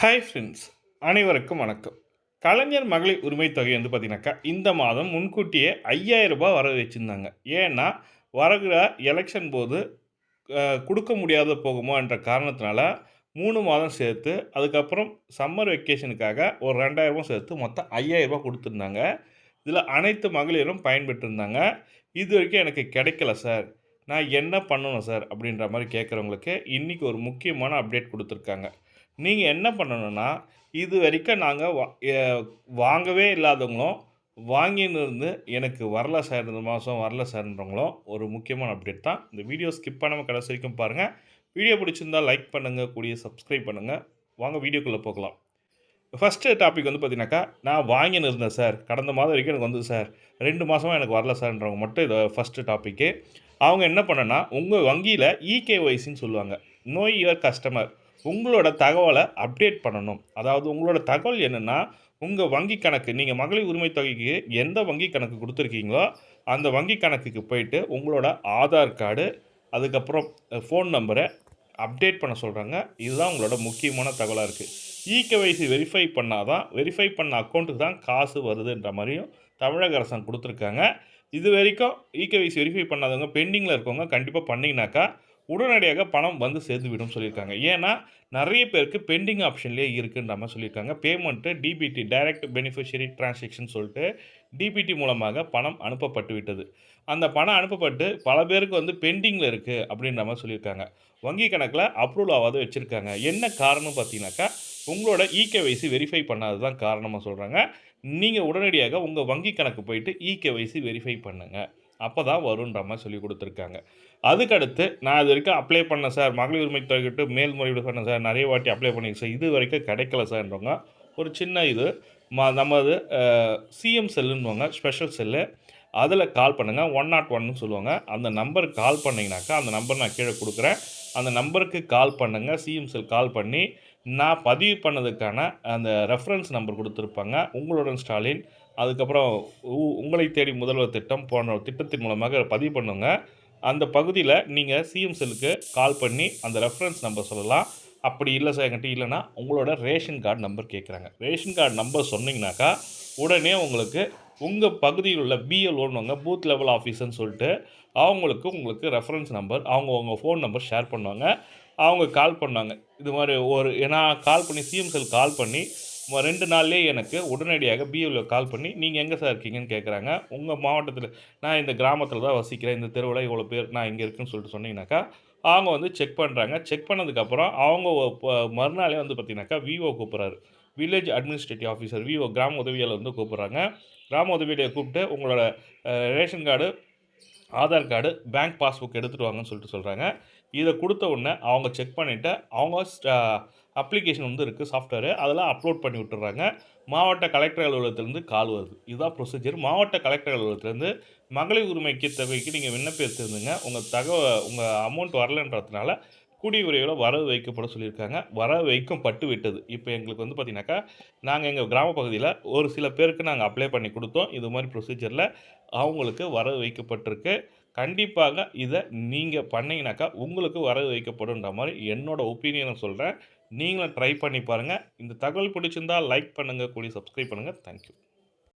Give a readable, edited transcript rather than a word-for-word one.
Hi friends, அனைவருக்கும் வணக்கம். கலைஞர் மகளிர் உரிமை தொகை வந்து பார்த்தீங்கன்னாக்கா, இந்த மாதம் முன்கூட்டியே ரூ. 5000 வரவு வச்சிருந்தாங்க. ஏன்னா, வருகிற எலெக்ஷன் போது குடுக்க முடியாத போகுமோ என்ற காரணத்தினால 3 மாதம் சேர்த்து, அதுக்கப்புறம் சம்மர் வெக்கேஷனுக்காக ஒரு ரூ. 2000 சேர்த்து மொத்தம் ரூ. 5000 குடுத்துருந்தாங்க. இதில அனைத்து மகளிரும் பயன்பெற்றிருந்தாங்க. இதுவரைக்கும் எனக்கு கிடைக்கல சார். நான் என்ன பண்ணணும் சார்? அப்படின்ற மாரி கேட்குறவங்களுக்கு, இன்னைக்கு ஒரு முக்கியமான அப்டேட் குடுத்துருக்காங்க. நீங்க என்ன பண்ணணும்னா, இதுவரைக்கும் நாங்க வாங்கவே இல்லாதவங்களும், வாங்கின்னு இருந்து எனக்கு வரல சார் இந்த மாசம் வரல சார்ன்றவங்களும் ஒரு முக்கியமான அப்டேட் தான். இந்த வீடியோ ஸ்கிப் பண்ணாம கடைசி வரைக்கும் பாருங்க. வீடியோ பிடிச்சிருந்தா லைக் பண்ணுங்க, கூடயே சப்ஸ்கிரைப் பண்ணுங்க. வாங்க வீடியோக்குள்ள போகலாம். ஃபர்ஸ்ட்டு டாபிக் வந்து பார்த்தீங்கன்னாக்கா, நான் வாங்கின்னு இருந்தேன் சார். கடந்த மாதம் வரைக்கும் எனக்கு வந்தது சார். 2 மாசமா எனக்கு வரல சார்ன்றவங்க மட்டும் இத ஃபர்ஸ்ட்டு டாபிக்கு. அவங்க என்ன பண்ணணும்னா, உங்க வங்கியில இகேஒய்சின்னு சொல்லுவாங்க. No your customer. உங்களோட தகவல அப்டேட் பண்ணணும். அதாவது உங்களோட தகவல் என்னன்னா, உங்க வங்கி கணக்கு நீங்க மகளிர் உரிமை தொகைக்கு எந்த வங்கி கணக்கு குடுத்துருக்கீங்களோ, அந்த வங்கி கணக்குக்கு போயிட்டு உங்களோட ஆதார் கார்டு, அதுக்கப்புறம் ஃபோன் நம்பர அப்டேட் பண்ண சொல்றாங்க. இதுதான் உங்களோட முக்கியமான தகவலா இருக்கு. இகேஒய்சி வெரிஃபை பண்ணா தான் வெரிஃபை பண்ண அக்கவுண்ட்டுக்கு தான் காசு வருதுன்ற மாரியும் தமிழக அரசாங்கம் குடுத்துருக்காங்க. இதுவரைக்கும் இகேஒய்சி வெரிஃபை பண்ணாதவங்க பெண்டிங்கில இருக்கவங்க கண்டிப்பா பண்ணீங்கனாக்கா, உடனடியாக பணம் வந்து சேர்ந்துவிடும்னு சொல்லியிருக்காங்க. ஏன்னா, நெறைய பேருக்கு பெண்டிங் ஆப்ஷன்லேயே இருக்குன்ற மாரி சொல்லியிருக்காங்க. Payment DBT direct beneficiary transaction சொல்ட்டு டிபிடி மூலமாக பணம் அனுப்பப்பட்டு விட்டது. அந்த பணம் அனுப்பப்பட்டு பல பேருக்கு வந்து பெண்டிங்கில இருக்கு அப்படின்ற மாரி சொல்லியிருக்காங்க. வங்கி கணக்குல அப்ரூவல் ஆவாத வச்சிருக்காங்க. என்ன காரணம் பார்த்தீங்கன்னாக்கா, உங்களோட இகேஒய்சி வெரிஃபை பண்ணாதது தான் காரணமா சொல்றாங்க. நீங்க உடனடியாக உங்க வங்கி கணக்கு போயிட்டு இகேஒய்சி வெரிஃபை பண்ணுங்க. அப்பதான் வருன்ற மாரி சொல்லிக் குடுத்துருக்காங்க. அதுக்கடுத்து நான் இதுவரைக்கும் அப்ளை பண்ணேன் சார். மகளிர் உரிமை தொகைக்கு மேல்முறையீடு பண்ணேன் சார். நெறைய வாட்டி அப்ளை பண்ணியிருக்கேன் சார். இதுவரைக்கும் கிடைக்கல சார்ன்றவங்க, ஒரு சின்ன இது நமது சிஎம் செல்லுன்னுவாங்க. Special cell. அதில கால் பண்ணுங்க. 101ன்னு சொல்லுவாங்க. அந்த நம்பருக்கு கால் பண்ணீங்கனாக்கா, அந்த நம்பர் நான் கீழ குடுக்குறேன். அந்த நம்பருக்கு கால் பண்ணுங்க. சிஎம் செல் கால் பண்ணி, நான் பதிவு பண்ணதுக்கான அந்த ரெஃபரன்ஸ் நம்பர் குடுத்துருப்பாங்க. உங்களுடன் ஸ்டாலின், அதுக்கப்புறம் உங்களை தேடி முதல்வர் திட்டம் போன்ற திட்டத்தின் மூலமாக பதிவு பண்ணுங்க. அந்த பகுதியில நீங்க சிஎம் செல்லுக்கு கால் பண்ணி அந்த ரெஃபரன்ஸ் நம்பர் சொல்லலாம். அப்படி இல்ல சார் என்கிட்ட இல்லன்னா, உங்களோட ரேஷன் கார்டு நம்பர் கேட்குறாங்க. ரேஷன் கார்டு நம்பர் சொன்னீங்கனாக்கா, உடனே உங்களுக்கு உங்க பகுதியில் உள்ள பிஎல்ஓன்னுவாங்க பூத் லெவல் ஆஃபீஸர்ன்னு சொல்லிட்டு, உங்களுக்கு ரெஃபரன்ஸ் நம்பர், அவங்க உங்க ஃபோன் நம்பர் ஷேர் பண்ணுவாங்க. அவங்க கால் பண்ணாங்க. இது மாரி நான் கால் பண்ணி சிஎம் செல் கால் பண்ணி 2 நாள்லயே எனக்கு உடனடியாக பிஎல்ஓ கால் பண்ணி, "நீங்க எங்க சார் இருக்கீங்கன்னு?" கேட்குறாங்க. உங்க மாவட்டத்தில நான் இந்த கிராமத்தில தான் வசிக்கிறேன். இந்த தெருவுல இவ்வளோ பேர் நான் இங்க இருக்கேன்னு சொல்லிட்டு சொன்னீங்கனாக்கா, அவங்க வந்து செக் பண்றாங்க. செக் பண்ணதுக்கப்புறம் அவங்க மறுநாளே வந்து பார்த்தீங்கன்னாக்கா, விஓ கூப்பிடுறாரு. வில்லேஜ் அட்மினிஸ்ட்ரேட்டிவ் ஆஃபீசர் விஓ கிராம உதவியாளர் வந்து கூப்பிடுறாங்க. கிராம உதவியாளர கூப்பிட்டு உங்களோட ration card, Aadhaar card, bank passbook எடுத்துட்டு வாங்கன்னு சொல்லிட்டு சொல்றாங்க. இத குடுத்த உடனே அவங்க செக் பண்ணிட்டு, அவங்க அப்ளிகேஷன் வந்து இருக்கு சாஃப்ட்வேரு. அதெல்லாம் அப்லோட் பண்ணி விட்டுர்றாங்க. மாவட்ட கலெக்டர் அலுவலகத்திலருந்து கால் வருது. இதுதான் ப்ரொசீஜர். மாவட்ட கலெக்டர் அலுவலகத்திலருந்து மகளிர் உரிமைக்கு தொகைக்கு நீங்க விண்ணப்பித்திருந்தீங்க. உங்க அமௌண்ட் வரலன்றதுனால கூடிய விரைவில வரவு வைக்கப்படும் சொல்லியிருக்காங்க. வரவு வைக்கப்பட்டு விட்டது. இப்ப எங்களுக்கு வந்து பார்த்தீங்கன்னாக்கா, நாங்க எங்க கிராம பகுதியில ஒரு சில பேருக்கு நாங்க அப்ளை பண்ணி குடுத்தோம். இது மாரி ப்ரொசீஜர்ல அவங்களுக்கு வரவு வைக்கப்பட்டிருக்கு. கண்டிப்பாக இத நீங்க பண்ணீங்கனாக்கா, உங்களுக்கு வரவு வைக்கப்படுன்ற மாரி என்னோட ஒப்பீனியன சொல்றேன். நீங்களும் ட்ரை பண்ணி பாருங்க. இந்த தகவல் பிடிச்சிருந்தா லைக் பண்ணுங்க, கூடயே சப்ஸ்கிரைப் பண்ணுங்க. Thank you.